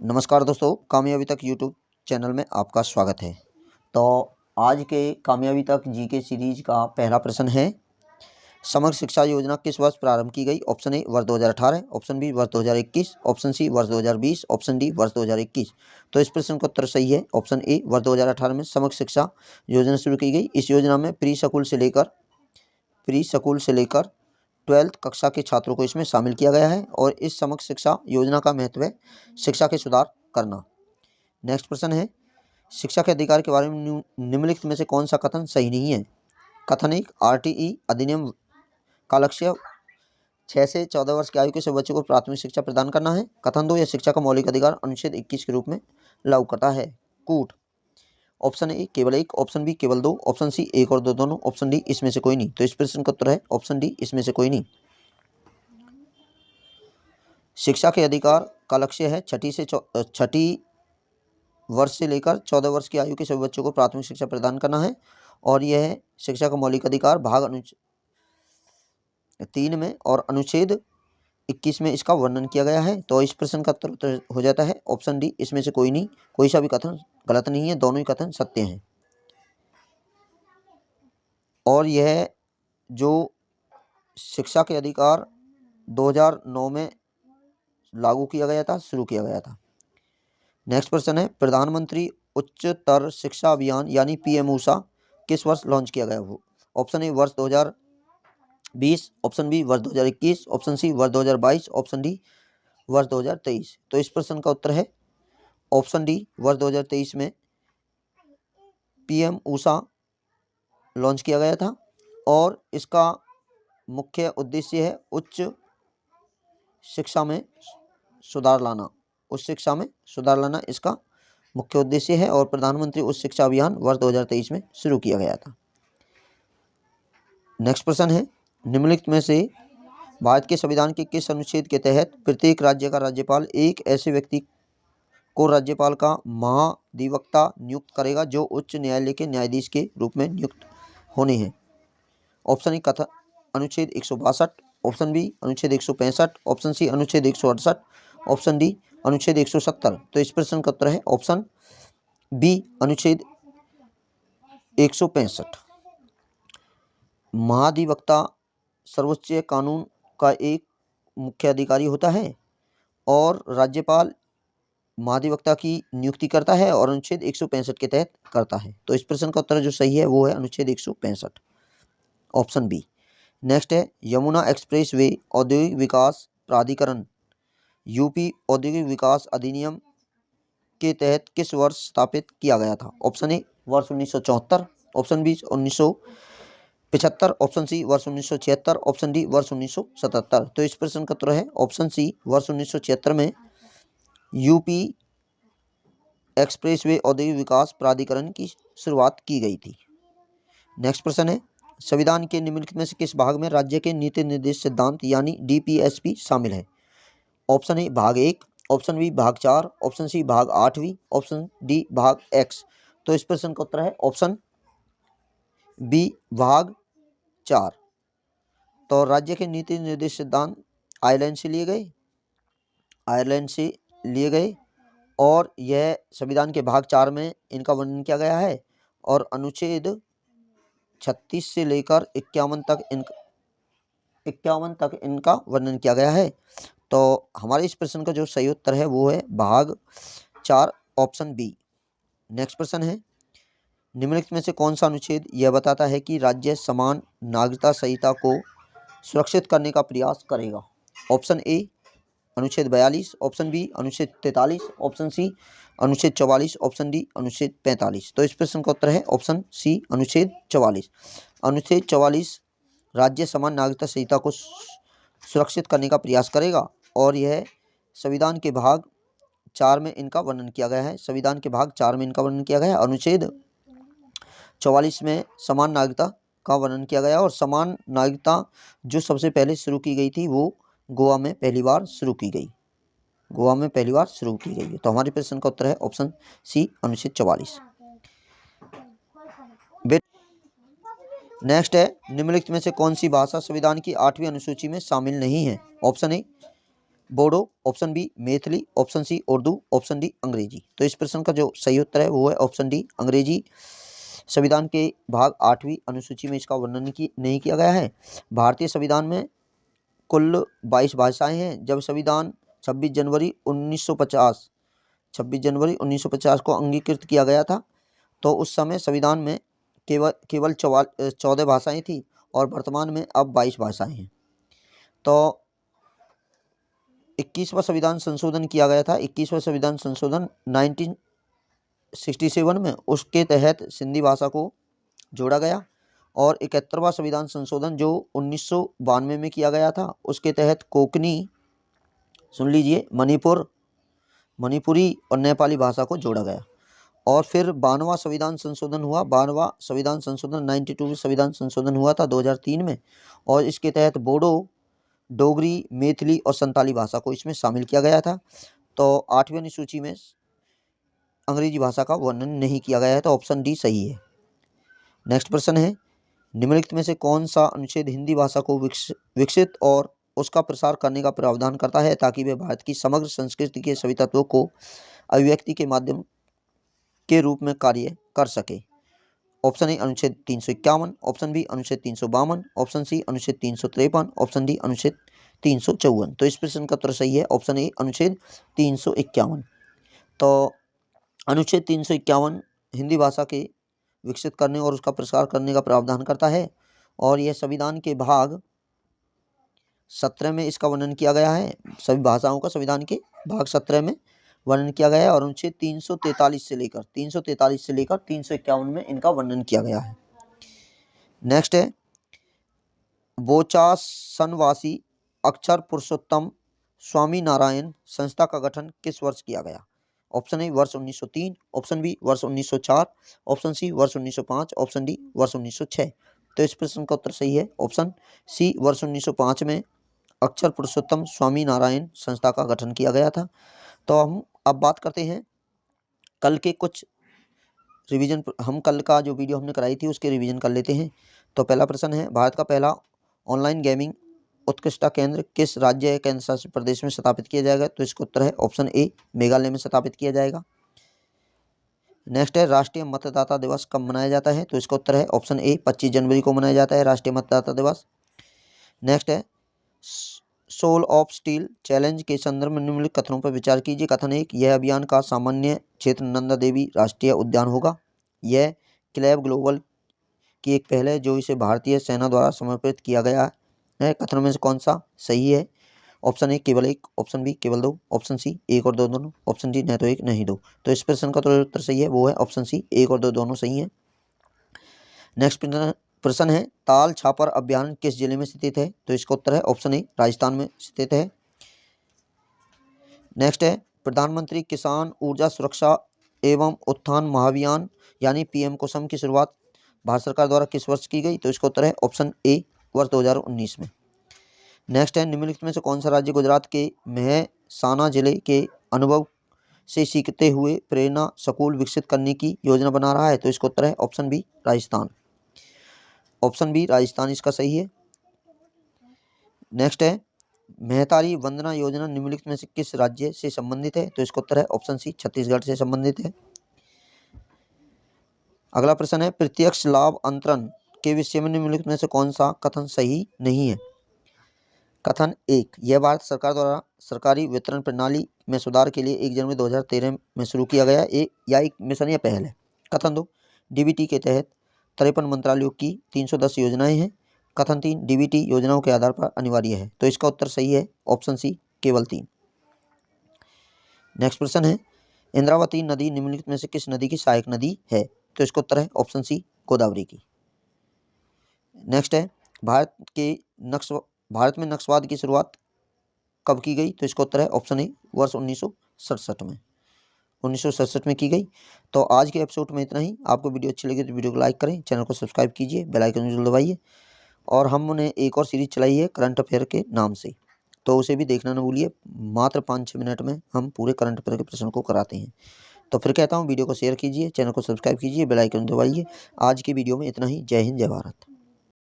नमस्कार दोस्तों, कामयाबी तक यूट्यूब चैनल में आपका स्वागत है। तो आज के कामयाबी तक जीके सीरीज का पहला प्रश्न है, समग्र शिक्षा योजना किस वर्ष प्रारंभ की गई? ऑप्शन ए वर्ष 2018, ऑप्शन बी वर्ष 2021, ऑप्शन सी वर्ष 2020, ऑप्शन डी वर्ष 2021। तो इस प्रश्न का उत्तर सही है ऑप्शन ए वर्ष 2018 में समग्र शिक्षा योजना शुरू की गई। इस योजना में प्री स्कूल से लेकर 12th कक्षा के छात्रों को इसमें शामिल किया गया है और इस समग्र शिक्षा योजना का महत्व है शिक्षा के सुधार करना। नेक्स्ट प्रश्न है, शिक्षा के अधिकार के बारे में निम्नलिखित में से कौन सा कथन सही नहीं है? कथन 1, आरटीई अधिनियम का लक्ष्य 6 से 14 वर्ष की आयु के सभी बच्चों को प्राथमिक शिक्षा प्रदान करना है। कथन 2, यह शिक्षा का मौलिक अधिकार अनुच्छेद 21 के रूप में लागू करता है। कूट। ऑप्शन ए केवल 1, ऑप्शन बी केवल 2, ऑप्शन सी 1 और 2 दोनों, ऑप्शन डी इसमें से कोई नहीं। तो इस प्रश्न का उत्तर है ऑप्शन डी इसमें से कोई नहीं। शिक्षा के अधिकार का लक्ष्य है छठी वर्ष से लेकर 14 वर्ष की आयु के सभी बच्चों को प्राथमिक शिक्षा प्रदान करना है और यह शिक्षा का मौलिक अधिकार भाग अनुच्छेद 3 में और अनुच्छेद 21 में इसका वर्णन किया गया है। तो इस प्रश्न का उत्तर हो जाता है ऑप्शन डी इसमें से कोई नहीं। कोई सा भी कथन गलत नहीं है, दोनों ही कथन सत्य हैं। और यह जो शिक्षा के अधिकार 2009 में लागू किया गया था, शुरू किया गया था। नेक्स्ट प्रश्न है, प्रधानमंत्री उच्चतर शिक्षा अभियान यानी पीएम-ऊषा किस वर्ष लॉन्च किया गया? वो ऑप्शन ए वर्ष 2020, ऑप्शन बी वर्ष 2021, ऑप्शन सी वर्ष 2022, ऑप्शन डी वर्ष 2023। तो इस प्रश्न का उत्तर है ऑप्शन डी वर्ष 2023 में पीएम-ऊषा लॉन्च किया गया था और इसका मुख्य उद्देश्य है उच्च शिक्षा में सुधार लाना इसका मुख्य उद्देश्य है और प्रधानमंत्री उच्च शिक्षा अभियान वर्ष 2023 में शुरू किया गया था। नेक्स्ट प्रश्न है, निम्नलिखित में से भारत के संविधान के किस अनुच्छेद के तहत प्रत्येक राज्य का राज्यपाल एक ऐसे व्यक्ति को राज्यपाल का महाधिवक्ता नियुक्त करेगा जो उच्च न्यायालय के न्यायाधीश के रूप में नियुक्त होने हैं? ऑप्शन ए कथन अनुच्छेद 162, ऑप्शन बी अनुच्छेद 165, ऑप्शन सी अनुच्छेद 168, ऑप्शन डी अनुच्छेद 170। तो इस प्रश्न का उत्तर है ऑप्शन बी अनुच्छेद 165। महाधिवक्ता सर्वोच्च कानून का एक मुख्य अधिकारी होता है और राज्यपाल महाधिवक्ता की नियुक्ति करता है और अनुच्छेद 165 के तहत करता है। तो इस प्रश्न का उत्तर जो सही है वो है अनुच्छेद 165, ऑप्शन बी। नेक्स्ट है, यमुना एक्सप्रेस वे औद्योगिक विकास प्राधिकरण यूपी औद्योगिक विकास अधिनियम के तहत किस वर्ष स्थापित किया गया था? ऑप्शन ए वर्ष 1974, ऑप्शन बी 1975, ऑप्शन सी वर्ष 1976, ऑप्शन डी वर्ष 1977। तो इस प्रश्न का उत्तर है ऑप्शन सी वर्ष 1976 में यूपी एक्सप्रेस वे औद्योगिक विकास प्राधिकरण की शुरुआत की गई थी। नेक्स्ट प्रश्न है, संविधान के निम्नलिखित में से किस भाग में राज्य के नीति निर्देश सिद्धांत यानी डीपीएसपी शामिल है? ऑप्शन ए भाग 1, ऑप्शन बी भाग 4, ऑप्शन सी भाग 8वीं, ऑप्शन डी भाग एक्स। तो इस प्रश्न का उत्तर है ऑप्शन बी भाग 4। तो राज्य के नीति निर्देश सिद्धांत आयरलैंड से लिए गए और यह संविधान के भाग 4 में इनका वर्णन किया गया है और अनुच्छेद 36 से लेकर 51 तक इनका वर्णन किया गया है। तो हमारे इस प्रश्न का जो सही उत्तर है वो है भाग 4, ऑप्शन बी। नेक्स्ट प्रश्न है, निम्नलिखित में से कौन सा अनुच्छेद यह बताता है कि राज्य समान नागरिकता संहिता को सुरक्षित करने का प्रयास करेगा? ऑप्शन ए अनुच्छेद 42, ऑप्शन बी अनुच्छेद 43, ऑप्शन सी अनुच्छेद 44, ऑप्शन डी अनुच्छेद 45। तो इस प्रश्न का उत्तर है ऑप्शन सी अनुच्छेद 44। अनुच्छेद 44 राज्य समान नागरिकता संहिता को सुरक्षित करने का प्रयास करेगा और यह संविधान के भाग 4 में इनका वर्णन किया गया है। संविधान के भाग 4 में इनका वर्णन किया गया है। अनुच्छेद 44 में समान नागरिकता का वर्णन किया गया और समान नागरिकता जो सबसे पहले शुरू की गई थी वो गोवा में पहली बार शुरू की गई है। तो हमारे प्रश्न का उत्तर है ऑप्शन सी अनुच्छेद 44। नेक्स्ट है, निम्नलिखित में से कौन सी भाषा संविधान की 8वीं अनुसूची में शामिल नहीं है? Option A Bodo, option B Maithili, option C Urdu, option D अंग्रेजी। तो इस प्रश्न का जो सही उत्तर है वो है ऑप्शन डी अंग्रेजी। संविधान के भाग 8वीं अनुसूची में इसका वर्णन नहीं किया गया है। भारतीय संविधान में कुल 22 भाषाएं हैं। जब संविधान 26 जनवरी 1950 को अंगीकृत किया गया था तो उस समय संविधान में केवल 14 भाषाएं थी और वर्तमान में अब 22 भाषाएं हैं। तो 21वां संविधान संशोधन किया गया था। 21वां संविधान संशोधन 1967 में, उसके तहत सिंधी भाषा को जोड़ा गया। और 71वां संविधान संशोधन जो 1992 में किया गया था, उसके तहत कोंकणी, सुन लीजिए, मणिपुरी और नेपाली भाषा को जोड़ा गया। और फिर 92वां संविधान संशोधन हुआ। 92वां संविधान संशोधन 92 संविधान संशोधन हुआ था 2003 में, और इसके तहत बोडो, डोगरी, मैथिली और संताली भाषा को इसमें शामिल किया गया था। तो 8वीं अनुसूची में अंग्रेजी भाषा का वर्णन नहीं किया गया है, तो ऑप्शन डी सही है। नेक्स्ट प्रश्न है, निम्नलिखित में से कौन सा अनुच्छेद हिंदी भाषा को विकसित और उसका प्रसार करने का प्रावधान करता है ताकि वे भारत की समग्र संस्कृति के सभी तत्वों को अभिव्यक्ति के माध्यम के रूप में कार्य कर सके। ऑप्शन ए अनुच्छेद 351, ऑप्शन बी अनुच्छेद 352, ऑप्शन सी अनुच्छेद 353, ऑप्शन डी अनुच्छेद 354। तो इस प्रश्न का उत्तर सही है ऑप्शन ए अनुच्छेद 351। तो अनुच्छेद 351 हिंदी भाषा के विकसित करने और उसका प्रसार करने का प्रावधान करता है, और यह संविधान के भाग 17 में इसका वर्णन किया गया है। सभी भाषाओं का संविधान के भाग 17 में वर्णन किया गया है, और अनुच्छेद 343 से लेकर 351 में इनका वर्णन किया गया है। नेक्स्ट है, बोचासनवासी अक्षर पुरुषोत्तम स्वामी नारायण संस्था का गठन किस वर्ष किया गया। ऑप्शन ए वर्ष 1903, ऑप्शन बी वर्ष 1904, ऑप्शन सी वर्ष 1905, ऑप्शन डी वर्ष 1906। तो इस प्रश्न का उत्तर सही है ऑप्शन सी वर्ष 1905 में अक्षर पुरुषोत्तम स्वामी नारायण संस्था का गठन किया गया था। तो हम अब बात करते हैं कल के कुछ रिवीजन। हम कल का जो वीडियो हमने कराई थी उसके रिवीजन कर लेते हैं। तो पहला प्रश्न है, भारत का पहला ऑनलाइन गेमिंग उत्कृष्टता केंद्र किस राज्य या केंद्र शासित प्रदेश में स्थापित किया जाएगा। तो इसका उत्तर है ऑप्शन ए मेघालय में स्थापित किया जाएगा। नेक्स्ट है, राष्ट्रीय मतदाता दिवस कब मनाया जाता है। तो इसका उत्तर है ऑप्शन ए 25 जनवरी को मनाया जाता है राष्ट्रीय मतदाता दिवस। नेक्स्ट है, सोल ऑफ स्टील चैलेंज के संदर्भ में निम्नलिखित कथनों पर विचार कीजिए। कथन 1, यह अभियान का सामान्य क्षेत्र नंदा देवी राष्ट्रीय उद्यान होगा। यह क्लैब ग्लोबल की एक पहल है जो इसे भारतीय सेना द्वारा समर्पित किया गया है। कथनों में से कौन सा सही है। ऑप्शन ए केवल 1, ऑप्शन बी केवल 2, ऑप्शन सी 1 और 2 दोनों, ऑप्शन डी न तो 1 नहीं 2। तो इस प्रश्न का तो उत्तर सही है वो है ऑप्शन सी 1 और 2 दोनों सही है। नेक्स्ट प्रश्न है, ताल छापर अभ्यारण्य किस जिले में स्थित है। तो इसका उत्तर है ऑप्शन ए राजस्थान में स्थित है। नेक्स्ट है, प्रधानमंत्री किसान ऊर्जा सुरक्षा एवं उत्थान महाभियान यानी पीएम कुसुम की शुरुआत भारत सरकार द्वारा किस वर्ष की गई। तो इसका उत्तर है ऑप्शन ए वर्ष 2019 में। नेक्स्ट है, निम्नलिखित में से कौन सा राज्य गुजरात के मेहसाना जिले के अनुभव से सीखते हुए प्रेरणा स्कूल विकसित करने की योजना बना रहा है। तो इसका उत्तर है option B Rajasthan. Option B Rajasthan इसका सही है। नेक्स्ट है, मेहतारी वंदना योजना निम्नलिखित में से किस राज्य से संबंधित है। तो इसका उत्तर है ऑप्शन सी छत्तीसगढ़ से संबंधित है। अगला प्रश्न है, प्रत्यक्ष लाभ अंतरण के विषय में निम्नलिखित में से कौन सा कथन सही नहीं है। कथन 1, यह भारत सरकार द्वारा सरकारी वितरण प्रणाली में सुधार के लिए 1 जनवरी 2013 में शुरू किया गया या एक मिशन या पहल है। कथन 2, डीबीटी के तहत 53 मंत्रालयों की 310 योजनाएं हैं। कथन 3, डीबीटी योजनाओं के आधार पर अनिवार्य है। तो इसका उत्तर सही है ऑप्शन सी केवल 3। नेक्स्ट प्रश्न है, इंद्रावती नदी निम्नलिखित में से किस नदी की सहायक नदी है। तो इसका उत्तर है ऑप्शन सी गोदावरी की। नेक्स्ट है, भारत में नक्सलवाद की शुरुआत कब की गई। तो इसका उत्तर है ऑप्शन ए वर्ष 1967 में 1967 में की गई। तो आज के एपिसोड में इतना ही। आपको वीडियो अच्छी लगी तो वीडियो को लाइक करें, चैनल को सब्सक्राइब कीजिए, बेल आइकन जरूर दबाइए। और हमने एक और सीरीज चलाई है करंट अफेयर के नाम से, तो उसे भी देखना न भूलिए। मात्र 5-6 मिनट में हम पूरे करंट अफेयर के प्रश्न को कराते हैं। तो फिर कहता हूँ वीडियो को शेयर कीजिए, चैनल को सब्सक्राइब कीजिए, बेल आइकन दबाइए। आज की वीडियो में इतना ही। जय हिंद, जय भारत।